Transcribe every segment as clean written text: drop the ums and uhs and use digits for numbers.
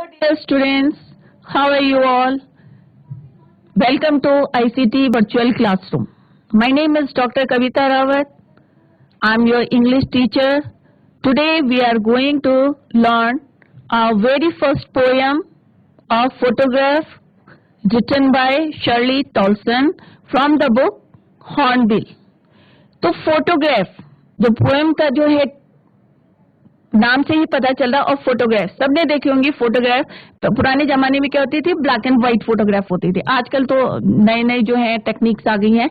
Hello dear students, how are you all? Welcome to ICT Virtual Classroom. My name is Dr. Kavita Rawat. I am your English teacher. Today we are going to learn our very first poem of photograph written by Shirley Tolson from the book Hornbill. तो photograph जो poem का जो है नाम से ही पता चल रहा, और फोटोग्राफ सबने देखी होंगी। फोटोग्राफ तो पुराने जमाने में क्या होती थी, ब्लैक एंड व्हाइट फोटोग्राफ होती थी। आजकल तो नए नए जो है टेक्निक्स आ गई हैं।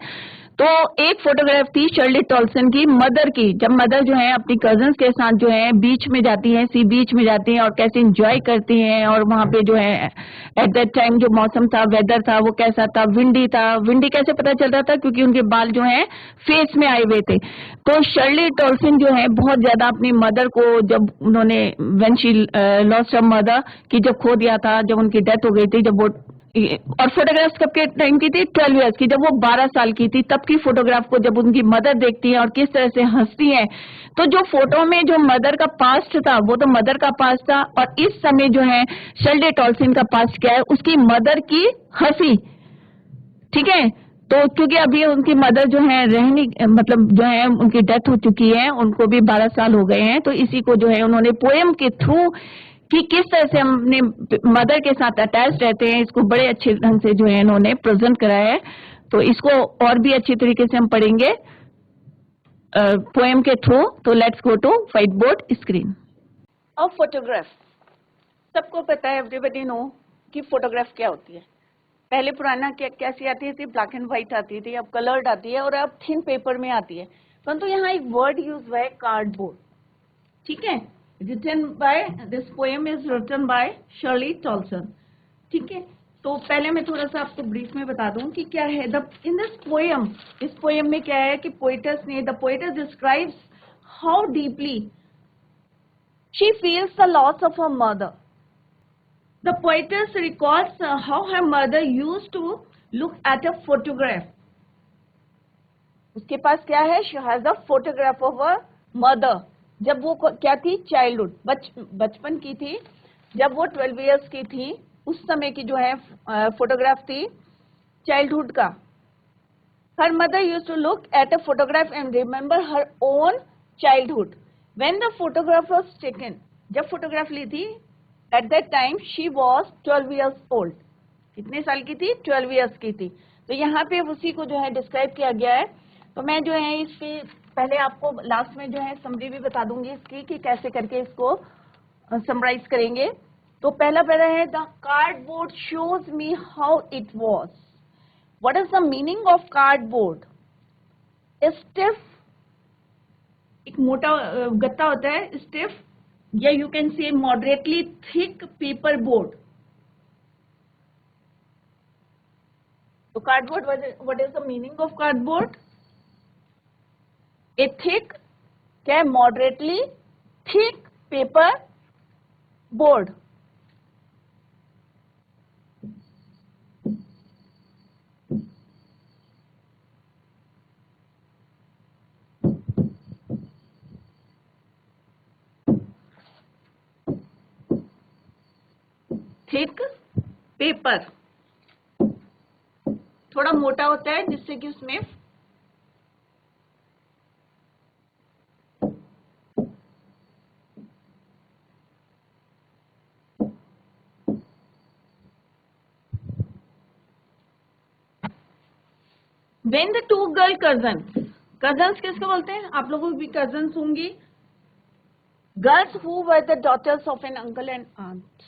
तो एक फोटोग्राफ थी शर्ली टॉल्सन की, मदर की, जब मदर जो है अपनी कजन्स के साथ जो है बीच में जाती हैं, सी बीच में जाती हैं और कैसे एंजॉय करती हैं। और वहां पे जो है एट दैट टाइम जो मौसम था, वेदर था, वो कैसा था, विंडी था। विंडी कैसे पता चल रहा था, क्योंकि उनके बाल जो है फेस में आए हुए थे। तो शर्ली टॉल्सन जो है बहुत ज्यादा अपनी मदर को, जब उन्होंने when she lost her mother, कि जब खो दिया था, जब उनकी डेथ हो गई थी, जब वो, और फोटोग्राफ्स कब के टाइम की थी, 12 इयर्स की, जब वो 12 साल की थी तब की फोटोग्राफ को जब उनकी मदर देखती है और किस तरह से हंसती है। तो जो फोटो में जो मदर का पास्ट था वो तो मदर का पास्ट था, और इस समय जो है शर्ली टॉल्सन का पास्ट क्या है, उसकी मदर की हंसी। ठीक है, तो क्योंकि अभी उनकी मदर जो है रहनी, मतलब जो है उनकी डेथ हो चुकी है, उनको भी 12 साल हो गए हैं। तो इसी को जो है उन्होंने पोएम के थ्रू कि किस तरह से हम अपने मदर के साथ अटैच रहते हैं, इसको बड़े अच्छे ढंग से जो है इन्होंने प्रेजेंट कराया है। तो इसको और भी अच्छी तरीके से हम पढ़ेंगे पोएम के थ्रू। तो let's go to white board screen. और फोटोग्राफ सबको पता है, एवरीबॉडी नो कि फोटोग्राफ क्या होती है। पहले पुराना कैसी आती थी, ब्लैक एंड व्हाइट आती थी, अब कलर्ड आती है और अब थिन पेपर में आती है। परंतु यहाँ एक वर्ड यूज हुआ है, कार्डबोर्ड। ठीक है, written by, this poem is written by Shirley Tolson। ठीक है, तो पहले मैं थोड़ा सा आपको ब्रीफ में बता दूं कि क्या है इन दिस पोएम। इस पोएम में क्या है कि the poetess describes how deeply she feels the loss of her mother. The poetess records how her mother used to look at a photograph. उसके पास क्या है, she has a photograph of a mother. जब वो क्या थी, childhood, बचपन की थी, जब वो 12 इयर्स की थी, उस समय की जो है फोटोग्राफ थी चाइल्डहुड का। Her mother used to look at a photograph and remember her own childhood when the photograph was taken. जब फोटोग्राफ ली थी, at that time she was 12 years old. कितने साल की थी, 12 इयर्स की थी। तो यहाँ पे उसी को जो है डिस्क्राइब किया गया है। तो मैं जो है इस पे पहले आपको लास्ट में जो है समरी भी बता दूंगी इसकी, कि कैसे करके इसको समराइज करेंगे। तो पहला पैरा है, the cardboard shows me how it was. What is the meaning of cardboard? Stiff, एक मोटा गत्ता होता है, स्टिफ, या you can say moderately thick paper board. तो cardboard, what is the meaning of cardboard? A thick, क्या है, moderately thick paper board. Thick paper, थोड़ा मोटा होता है जिससे कि उसमें When the two girl cousins, cousins किसको बोलते हैं, आप लोगों की भी cousins होंगी, girls who were the daughters of an uncle and aunt।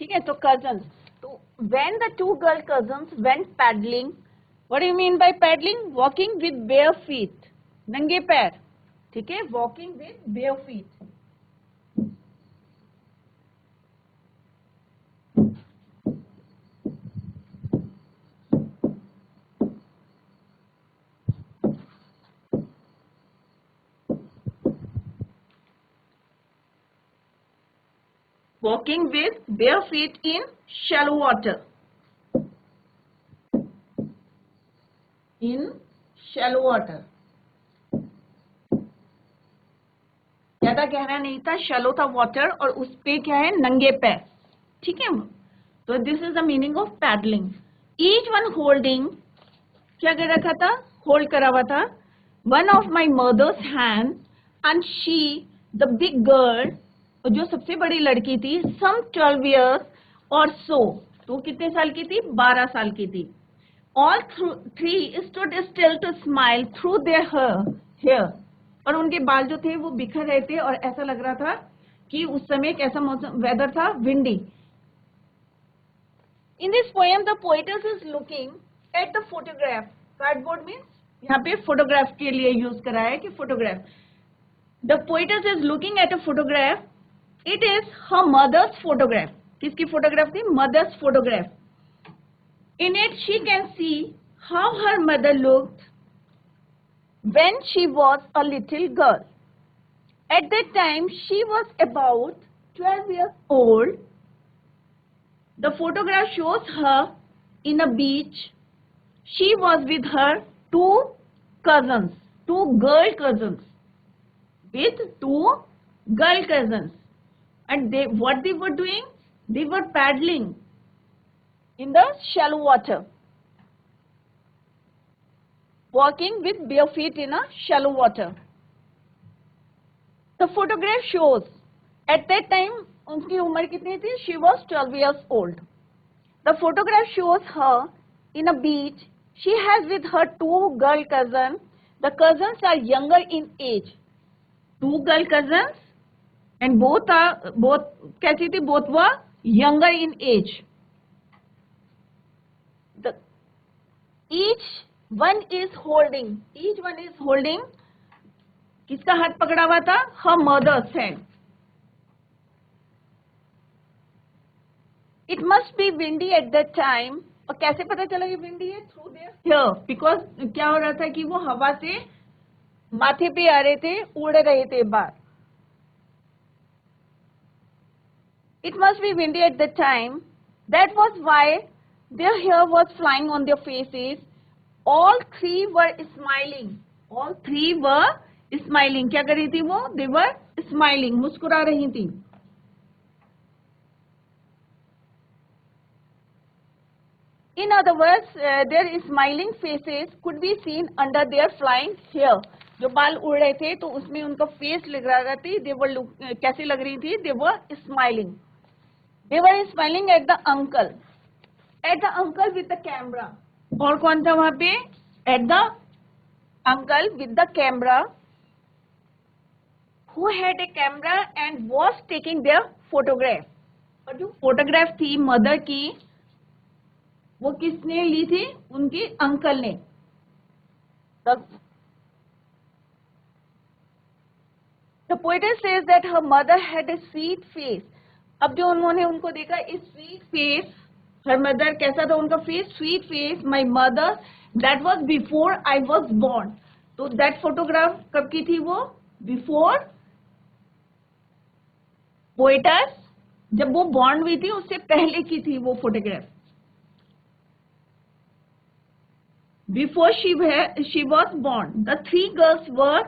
ठीक है, तो cousins। तो when the two girl cousins went paddling, what do you mean by paddling? Walking with bare feet, नंगे पैर। ठीक है, walking with bare feet। Walking with bare feet in shallow water, in shallow water। ज्यादा गहरा नहीं था, shallow था water, और उस पे क्या है, नंगे पैर। ठीक है, तो this is the meaning of paddling. Each one holding, क्या कर रखा था, होल्ड करा हुआ था, one of my mother's hand and she the big girl, जो सबसे बड़ी लड़की थी, सम 12 years और सो, तो कितने साल की थी, 12 साल की थी. All three stood still to smile through their hair. और उनके बाल जो थे वो बिखर रहे थे और ऐसा लग रहा था कि उस समय कैसा मौसम, वेदर था, windy. In this poem, the poetess is looking at the photograph. Cardboard means यहाँ पे photograph के लिए यूज करा है कि photograph. The poetess is looking at a photograph. It is her mother's photograph. किसकी photograph थी, mother's photograph. In it, she can see how her mother looked when she was a little girl. At that time, she was about 12 years old. The photograph shows her in a beach. She was with her two cousins, two girl cousins, with two girl cousins. And what they were doing? They were paddling in the shallow water, walking with bare feet in a shallow water. The photograph shows at that time उनकी उम्र कितनी थी, she was 12 years old. The photograph shows her in a beach. She has with her two girl cousins. The cousins are younger in age. Two girl cousins and both कैसी थी, both were younger in age. Each one is holding किसका हाथ पकड़ा हुआ था, her mother's hand. It must be windy at that time. और कैसे पता चला ये विंडी है, through their hair, because क्या हो रहा था कि वो हवा से माथे पे आ रहे थे, उड़ रहे थे बाहर. It must be windy at that time. That was why their hair was flying on their faces. All three were smiling. All three were smiling. क्या कर रही थी वो? They were smiling. मुस्कुरा रही थी. In other words, their smiling faces could be seen under their flying hair. जो बाल उड़ रहे थे तो उसमें उनका फेस लग रहा थी. They were कैसी लग रही थी? They were smiling. They were smiling at the uncle. At the uncle with the camera. और कौन था वहां पे? At the uncle with the camera, who had a camera and was taking their photograph. और जो फोटोग्राफ थी mother की, वो किसने ली थी? उनके अंकल ने. The poetess says that her mother had a sweet face. अब जो उन्होंने उनको देखा, इस sweet face, her mother कैसा था उनका face? Sweet face. My mother, that was before I was born. तो दैट फोटोग्राफ कब की थी वो? बिफोर पोएटस, जब वो बॉर्न हुई थी उससे पहले की थी वो photograph. Before she was born. The three girls were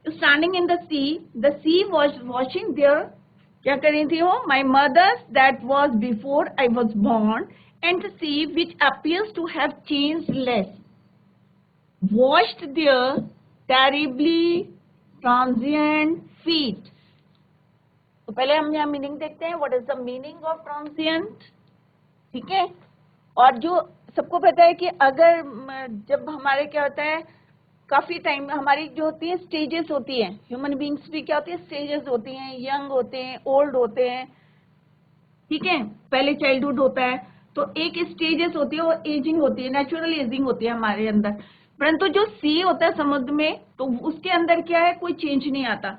standing in the sea. The sea was washing there, क्या कर रही थी वो? My mother's, that was before I was born. And the sea, which appears to have changed less, washed their terribly transient feet. तो पहले हम यहाँ meaning देखते हैं. What is the meaning of transient? ठीक है. और जो सबको पता है कि अगर जब हमारे क्या होता है, काफी टाइम हमारी जो होती है स्टेजेस होती हैं, ह्यूमन बींग्स भी क्या होती है, स्टेजेस होती हैं. यंग होते हैं, ओल्ड होते हैं, ठीक है. पहले चाइल्डहुड होता है, तो एक स्टेजेस होती है, वो एजिंग होती है, नेचुरल एजिंग होती है हमारे अंदर. परंतु जो सी होता है समुद्र में, तो उसके अंदर क्या है, कोई चेंज नहीं आता.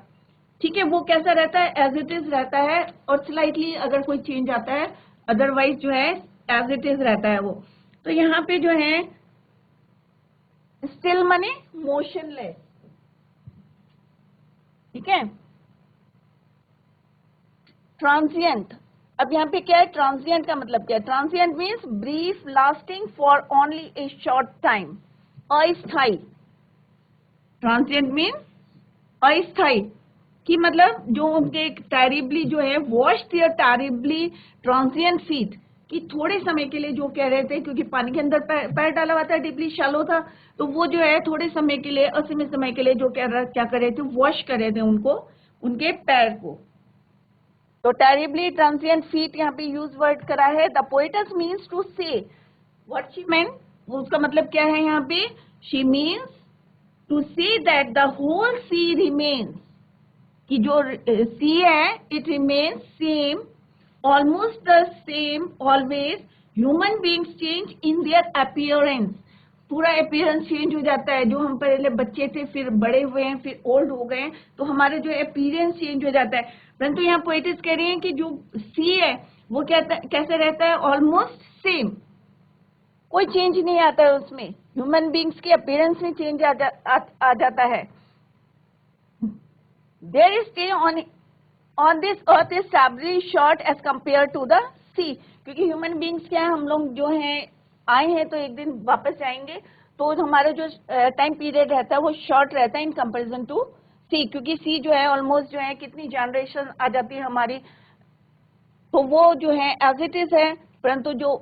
ठीक है, वो कैसा रहता है? एज इट इज रहता है. और स्लाइटली अगर कोई चेंज आता है, अदरवाइज जो है एज इट इज रहता है वो. तो यहाँ पे जो है स्टिल माने मोशनलेस. ठीक है. ट्रांसिएंट, अब यहाँ पे क्या है? ट्रांसिएंट का मतलब क्या है? Transient means brief, lasting for only A short time. अस्थायी. ट्रांसिएंट मीन्स अस्थायी, कि मतलब जो उनके टेरिबली जो है wash their terribly transient feet, कि थोड़े समय के लिए जो कह रहे थे, क्योंकि पानी के अंदर पैर डाला हुआ था, डीपली शैलो था, तो वो जो है थोड़े समय के लिए, असीमित समय के लिए जो क्या कर रहे थे, वॉश कर रहे थे उनको, उनके पैर को। तो टेरिबली ट्रांसिएंट फीट यहाँ पे यूज वर्ड करा है। The poetess means to say, what she meant, उसका मतलब क्या है यहाँ पे, she means to say that the whole sea remains, कि जो सी है it remains same, almost the same always, human beings change in their appearance, पूरा अपीयरेंस चेंज हो जाता है, जो हम पहले बच्चे थे फिर बड़े हुए हैं फिर ओल्ड हो गए, तो हमारा जो अपीयरेंस चेंज हो जाता है। परंतु यहाँ पोएटिस कह रही हैं कि जो सी है वो कैसे रहता है, ऑलमोस्ट सेम, कोई चेंज नहीं आता है उसमें, ह्यूमन बींग्स के अपीयरेंस में चेंज आ जाता है। Their stay on this earth is terribly short as compared to the sea, क्योंकि ह्यूमन बींग्स क्या है, हम लोग जो हैं आए हैं तो एक दिन वापस जाएंगे, तो हमारा जो टाइम पीरियड रहता है वो शॉर्ट रहता है इन कंपैरिजन टू सी, क्योंकि सी जो है ऑलमोस्ट जो है कितनी जनरेशन आ जाती है हमारी, तो वो जो है एज इट इज है, परंतु जो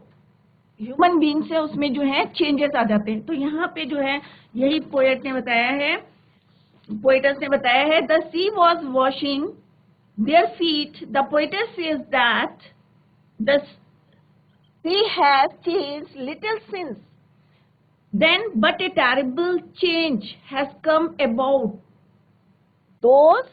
ह्यूमन बींग्स है उसमें जो है चेंजेस आ जाते हैं। तो यहाँ पे जो है यही पोएट ने बताया है, पोएटस ने बताया है, the sea was washing their feet, the poetess says that the sea has changed little since then, but a terrible change has come about those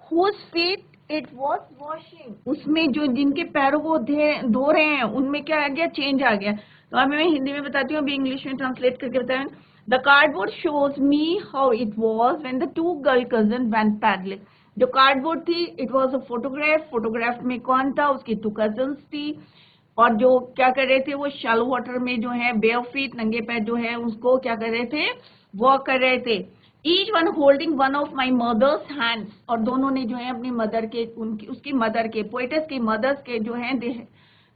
whose feet it was washing, उसमें जो जिनके पैरों को धो रहे हैं उनमें क्या आ गया, चेंज आ गया। तो अब मैं हिंदी में बताती हूँ, अभी इंग्लिश में ट्रांसलेट करके बताया। The cardboard shows me how it was when the two girl cousin went paddling, जो कार्डबोर्ड थी it was a photograph, photograph में कौन था, उसकी टू कजन्स थी, और जो क्या कर रहे थे वो शैलो वाटर में जो है बेयर फीट, नंगे पैर जो है उसको क्या कर रहे थे, वॉक कर रहे थे। Each one holding one of my mother's hands, और दोनों ने जो है अपनी मदर के, उसकी मदर के, पोएटस की मदर्स के जो है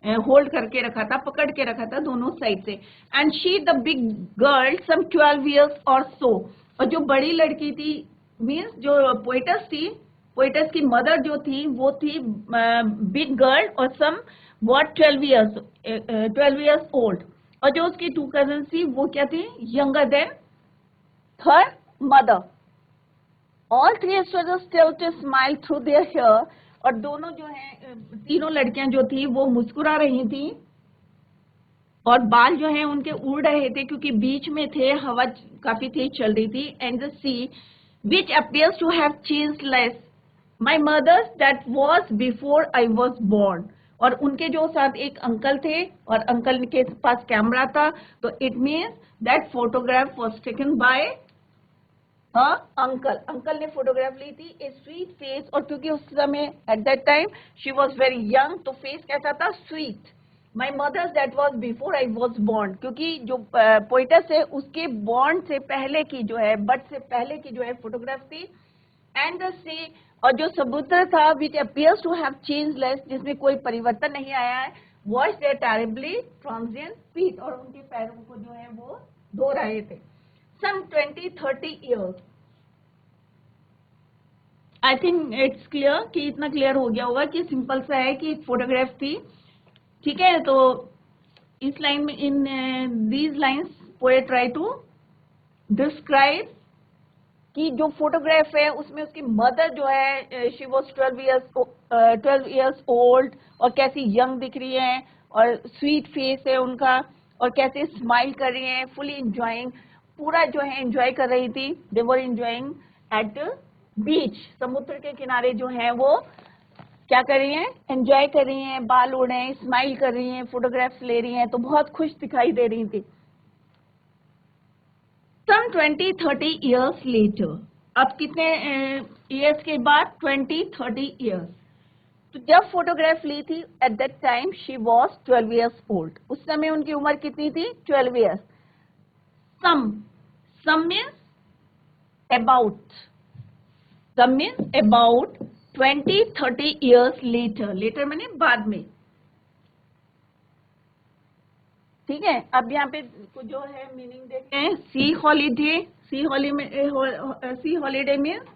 होल्ड करके रखा था, पकड़ के रखा था दोनों साइड से। And she the big girl some 12 years और सो, और जो बड़ी लड़की थी मीन्स जो पोएटस थी, पोएटस की मदर जो थी वो थी बिग गर्ल और सम what 12 years old, और जो उसकी टू कजन थी वो क्या थी, younger than her mother. All three sisters still to smile through their hair, और दोनों जो है तीनों लड़कियां जो थी वो मुस्कुरा रही थी और बाल जो है उनके उड़ रहे थे क्योंकि बीच में थे, हवा काफी तेज चल रही थी। And the sea which appears to have changed less my mother's that was before I was born, और उनके जो साथ एक अंकल थे और अंकल के पास कैमरा था, तो it means that photograph was taken by uncle, uncle ने फोटोग्राफ ली थी। ए स्वीट फेस, और क्योंकि उस समय at that time she was very young, तो फेस कैसा था, sweet. My mother's that was before I was born, क्योंकि जो पोएटस है उसके बॉर्न से पहले की जो है, बर्थ से पहले की जो है फोटोग्राफ थी। एंड द सी, और जो समुद्र था which appears to have change less, जिसमें कोई परिवर्तन नहीं आया है, wash their terribly transient feet, और उनके पैरों को जो है वो धो रहे थे। सम 20-30 years, I think it's clear, कि इतना क्लियर हो गया होगा कि सिंपल सा है कि फोटोग्राफ थी, ठीक है। तो इस लाइन में, in these lines poet try to describe कि जो फोटोग्राफ है उसमें उसकी मदर जो है शी वॉज 12 years old, और कैसी यंग दिख रही है और स्वीट फेस है उनका, और कैसे स्माइल कर रही है, फुली इंजॉइंग, पूरा जो है एंजॉय कर रही थी। They were enjoying at the beach, समुद्र के किनारे जो है वो क्या कर रही हैं, एंजॉय कर रही हैं, बाल उड़ रहे हैं, स्माइल कर रही हैं, फोटोग्राफ्स ले रही हैं, तो बहुत खुश दिखाई दे रही थी। Some 20-30 years later, अब कितने ईयर्स के बाद, 20-30 years, तो जब फोटोग्राफ ली थी at that time she was 12 years old, उस समय उनकी उम्र कितनी थी, 12 years। some means about, some means about 20-30 years later, later माने बाद में, ठीक है, अब यहाँ पे जो है मीनिंग देखते हैं। सी holiday, C holiday means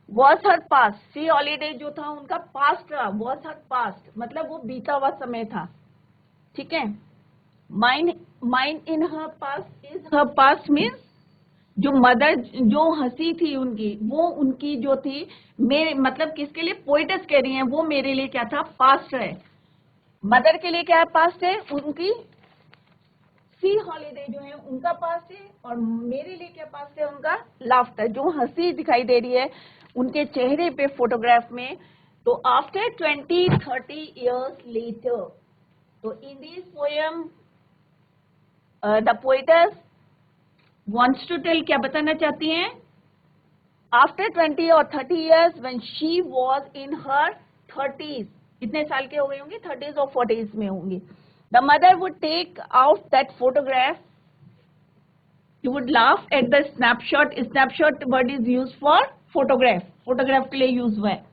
was her past. C holiday जो था उनका पास्ट था, वॉज हर पास्ट मतलब वो बीता हुआ समय था। ठीक है, mine in her past is her past means जो मदर जो हंसी थी उनकी, वो उनकी जो थी मेरे मतलब किसके लिए, पोइटस कह रही हैं, वो मेरे लिए क्या था, पास्ट है। मदर के लिए क्या है, पास्ट है। उनकी सी हॉलीडे जो है उनका पास्ट है, और मेरे लिए क्या पास्ट है, उनका लाफ्टर, जो हंसी दिखाई दे रही है उनके चेहरे पे फोटोग्राफ में। तो आफ्टर 20-30 years later, तो इन this poem the poets wants to tell, क्या बताना चाहती हैं, after 20 or 30 years when she was in her 30s, कितने साल के हो गई होंगी, 30s और 40s में होंगी, the mother would take out that photograph. She would laugh at the snapshot. Snapshot word is used for photograph, photograph के लिए यूज हुआ है।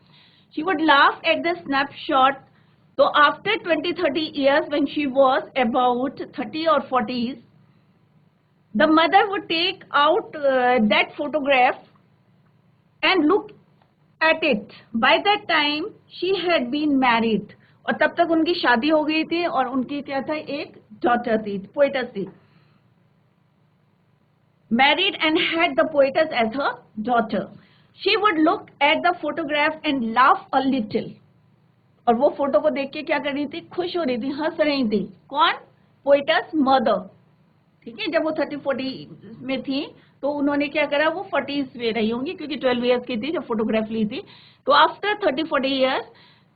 She would laugh at the snapshot. So after 20-30 years when she was about 30 or 40s, the mother would take out that photograph and look at it. By that time she had been married, और तब तक उनकी शादी हो गई थी और उनकी क्या था, एक डॉटर थी, पोएटस थी, married and had the poetess as her daughter. She would look at the photograph and laugh a little. और वो फोटो को देख के क्या कर रही थी, खुश हो रही थी, हंस रही थी। कौन, पोएटस मदर। ठीक है, जब वो 30-40 में थी तो उन्होंने क्या करा, वो 40s में रही होंगी क्योंकि 12 years की थी जब फोटोग्राफ ली थी। तो आफ्टर 30-40 years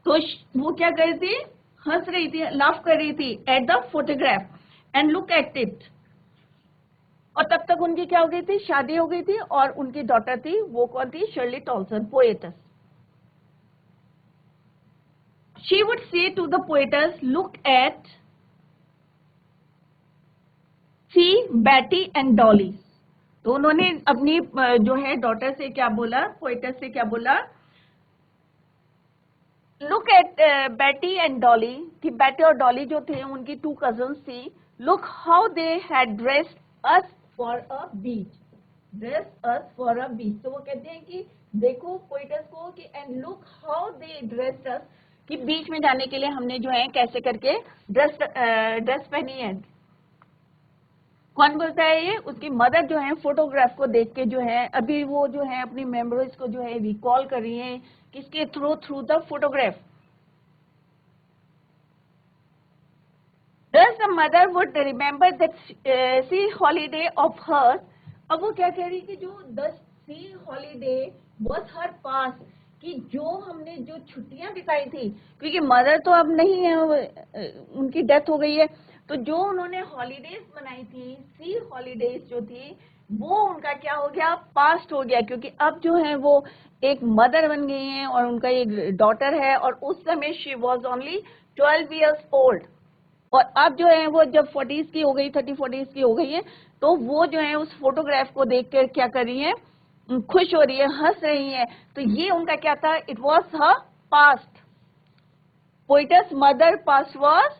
तो वो क्या कर रही थी, हंस रही थी, लाफ कर रही थी at the photograph and look at it. और तब तक उनकी क्या हो गई थी, शादी हो गई थी, और उनकी डॉटर थी, वो कौन थी, Shirley Toulson, poetess. She would say to the poetess, look at sea Betty and Dolly. तो उन्होंने अपनी जो है डॉटर से क्या बोला, पोएटस से क्या बोला, look at Betty and Dolly, कि बैटी और डॉली जो थे उनकी 2 cousins थी। Look how they had dressed us for a beach, dress us for a beach. तो वो कहते हैं कि देखो पोएटस को कि and look how they dressed us, कि बीच में जाने के लिए हमने जो है कैसे करके ड्रेस पहनी है। कौन बोलता है ये, उसकी मदर जो है फोटोग्राफ को देख के जो है अभी वो जो है अपनी मेमोरीज को जो है रिकॉल कर रही है, किसके through the photograph. Thus the mother would remember that sea holiday of hers. अब वो क्या कह रही कि जो the sea holiday was her past, कि जो हमने जो छुट्टियां बिताई थी, क्योंकि मदर तो अब नहीं है, उनकी डेथ हो गई है, तो जो उन्होंने हॉलीडेज मनाई थी, सी हॉलीडेज जो थी, वो उनका क्या हो गया, पास्ट हो गया, क्योंकि अब जो है वो एक मदर बन गई हैं और उनका एक डॉटर है, और उस समय she was only 12 years old। और अब जो है वो जब 40s की हो गई, 30-40s की हो गई है, तो वो जो है उस फोटोग्राफ को देख कर क्या कर रही है, खुश हो रही है, हंस रही है। तो ये उनका क्या था, it was her past. Poetess mother past was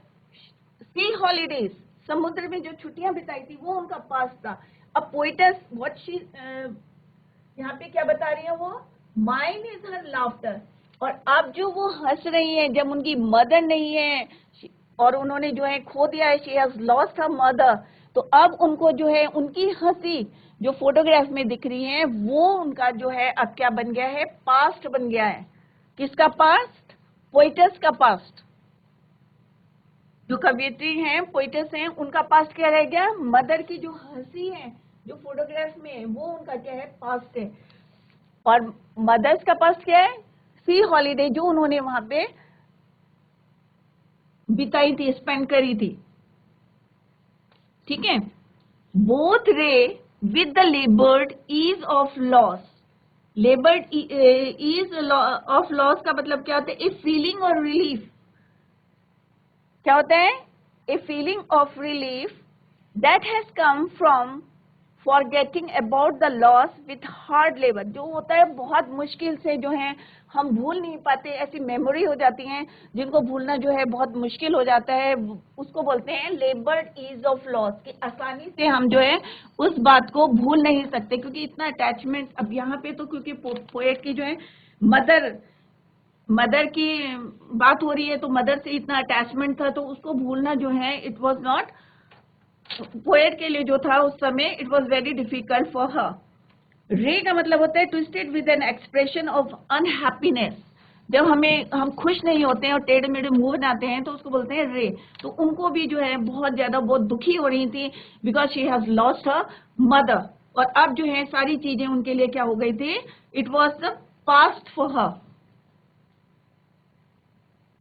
sea holidays, समुद्र में जो छुट्टियां बिताई थी वो उनका पास्ट था। अब पोएटस व्हाट शी यहाँ पे क्या बता रही है, वो माइन इज हर लाफ्टर। और अब जो वो हंस रही है, जब उनकी मदर नहीं है और उन्होंने जो है खो दिया है, she has lost her mother, तो अब उनको जो है उनकी हंसी जो फोटोग्राफ में दिख रही है, वो उनका जो है अब क्या बन गया है, पास्ट बन गया है। किसका पास्ट, पोएटस का पास्ट। जो कवियत्री हैं, पोएटस हैं, उनका पास्ट क्या रह गया, मदर की जो हंसी है जो फोटोग्राफ में है, वो उनका क्या है, पास्ट है। और मदर्स का पास्ट क्या है, सी हॉलीडे, जो उन्होंने वहां पे बिताई थी, स्पेंड करी थी। ठीक है, both wry with the laboured ease of loss. Laboured ease of loss का मतलब क्या होता है, ए फीलिंग और रिलीफ। क्या होता है, a feeling of relief that has come from forgetting about the loss with hard labour, जो होता है बहुत मुश्किल से जो है हम भूल नहीं पाते, ऐसी मेमोरी हो जाती हैं जिनको भूलना जो है बहुत मुश्किल हो जाता है, उसको बोलते हैं लेबर्ड ईज ऑफ लॉस, कि आसानी से हम जो है उस बात को भूल नहीं सकते क्योंकि इतना अटैचमेंट। अब यहाँ पे तो क्योंकि पोएट की जो है मदर की बात हो रही है तो मदर से इतना अटैचमेंट था, तो उसको भूलना जो है इट वॉज नॉट, पोएट के लिए जो था उस समय it was very difficult for her. रे का मतलब होता है twisted with an expression of unhappiness, जब हम खुश नहीं होते हैं और टेढ़े मेढ़े मुंह बनाते हैं तो उसको बोलते हैं रे। तो उनको भी जो है बहुत दुखी हो रही थी because she has lost her mother, और अब जो है सारी चीजें उनके लिए क्या हो गई थी, it was the past for her.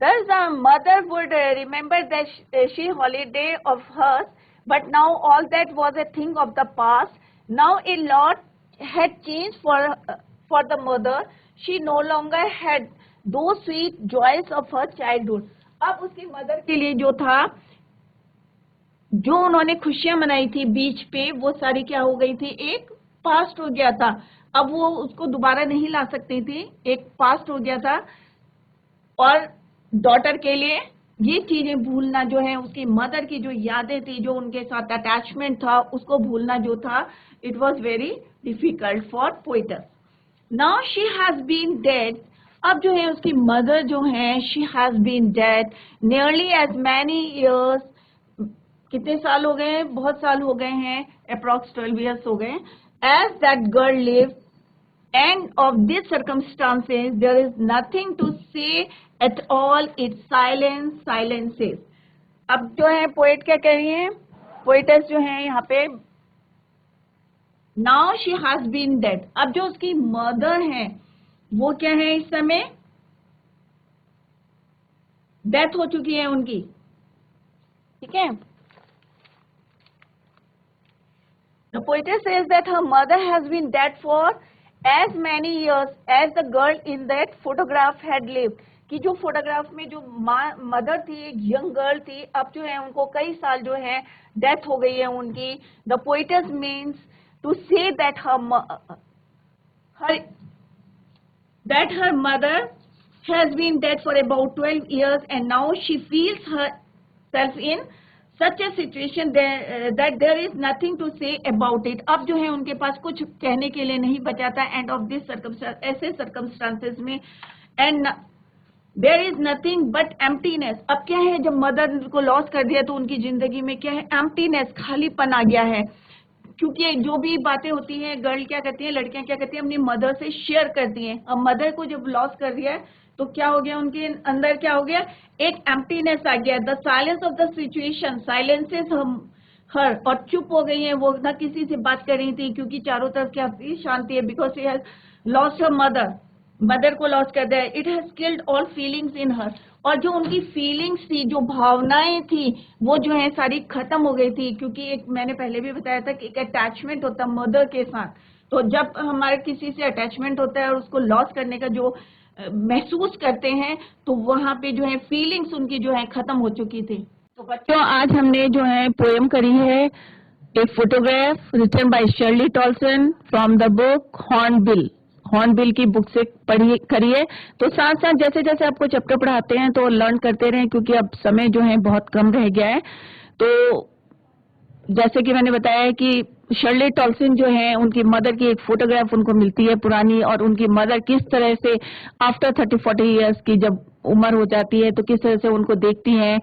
Thus the mother would remember that she holiday of hers, but now all that was a thing of the past. Now a lot had changed for the mother. She no longer had those sweet joys of her childhood. अब उसकी mother के लिए जो था, जो उन्होंने खुशियां मनाई थी बीच पे, वो सारी क्या हो गई थी, एक पास्ट हो गया था। अब वो उसको दोबारा नहीं ला सकती थी, एक पास्ट हो गया था। और डॉटर के लिए ये चीजें भूलना जो है, उसकी मदर की जो यादें थी, जो उनके साथ अटैचमेंट था, उसको भूलना जो था, it was very difficult for poetess. Now she has been dead, अब जो है उसकी मदर जो है, she has been dead nearly as many years, कितने साल हो गए हैं, बहुत साल हो गए हैं, अप्रॉक्स 12 ईयर्स हो गए, as that girl live. End of these circumstances, there is nothing to say at all. It's silence, silences. अब जो है पोएट क्या कह रही है, पोएटस जो है यहाँ पे, now she has been dead, अब जो उसकी मदर है वो क्या है, इस समय डेथ हो चुकी है उनकी, ठीक है। The poetess says that her mother has been dead for as many years as the girl in that photograph had lived, कि जो फोटोग्राफ में जो मदर थी, एक यंग गर्ल थी, अब जो है उनको कई साल जो है डेथ हो गई है उनकी। The poetess means to say that her mother has been dead for about 12 years and now she feels herself in such a situation that there is nothing to say about it. अब जो है उनके पास कुछ कहने के लिए नहीं बचा था एंड ऑफ दिस ऐसे सर्कमस्टांसेस में, and there is nothing but emptiness. अब क्या है, जब मदर को लॉस कर दिया तो उनकी जिंदगी में क्या है, एम्प्टीनेस, खालीपन आ गया है। क्योंकि जो भी बातें होती हैं, गर्ल क्या करती है, लड़कियां क्या करती हैं, अपनी मदर से शेयर करती हैं। अब मदर को जब लॉस कर दिया है तो क्या हो गया, उनके अंदर क्या हो गया, एक एम्प्टीनेस आ गया। The silence of the situation silences her, और चुप हो गई है वो, ना किसी से बात कर रही थी क्योंकि चारों तरफ क्या थी, शांति है, because she has lost her mother को लॉस कर दिया। It has killed all feelings in her, और जो उनकी फीलिंग्स थी, जो भावनाएं थी, वो जो है सारी खत्म हो गई थी। क्योंकि एक मैंने पहले भी बताया था कि एक अटैचमेंट होता है मदर के साथ, तो जब हमारे किसी से अटैचमेंट होता है और उसको लॉस करने का जो महसूस करते हैं, तो वहां पे जो है फीलिंग्स उनकी जो है खत्म हो चुकी थी। तो बच्चों, आज हमने जो है पोएम करी है, a photograph written by Shirley Toulson from the book Hornbill की बुक से करिए। तो साथ साथ जैसे जैसे आपको चैप्टर पढ़ाते हैं तो लर्न करते रहें, क्योंकि अब समय जो है बहुत कम रह गया है। तो जैसे कि मैंने बताया कि शर्ली टॉल्सन जो है, उनकी मदर की एक फोटोग्राफ उनको मिलती है पुरानी, और उनकी मदर किस तरह से आफ्टर 30-40 इयर्स की जब उम्र हो जाती है तो किस तरह से उनको देखती हैं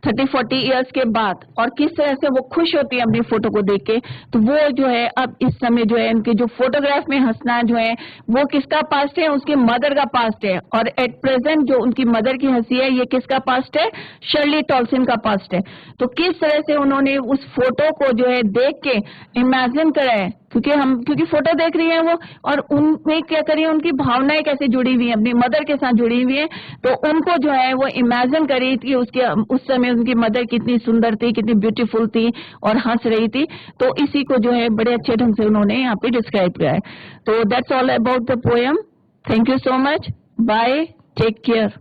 30-40 इयर्स के बाद, और किस तरह से वो खुश होती है अपनी फोटो को देख के। तो वो जो है अब इस समय जो है उनके जो फोटोग्राफ में हंसना जो है वो किसका पास्ट है, उसकी मदर का पास्ट है। और एट प्रेजेंट जो उनकी मदर की हंसी है, ये किसका पास्ट है, शर्ली टॉल्सन का पास्ट है। तो किस तरह से उन्होंने उस फोटो को जो है देख के इमेजिन करा है, क्योंकि फोटो देख रही है वो, और उनमें क्या करिए, उनकी भावनाएं कैसे जुड़ी हुई है, अपनी मदर के साथ जुड़ी हुई है। तो उनको जो है वो इमेजिन करी कि उस समय उनकी मदर कितनी सुंदर थी, कितनी ब्यूटीफुल थी और हंस रही थी। तो इसी को जो है बड़े अच्छे ढंग से उन्होंने यहाँ पे डिस्क्राइब किया है। तो that's all about the poem. Thank you so much, bye, take care.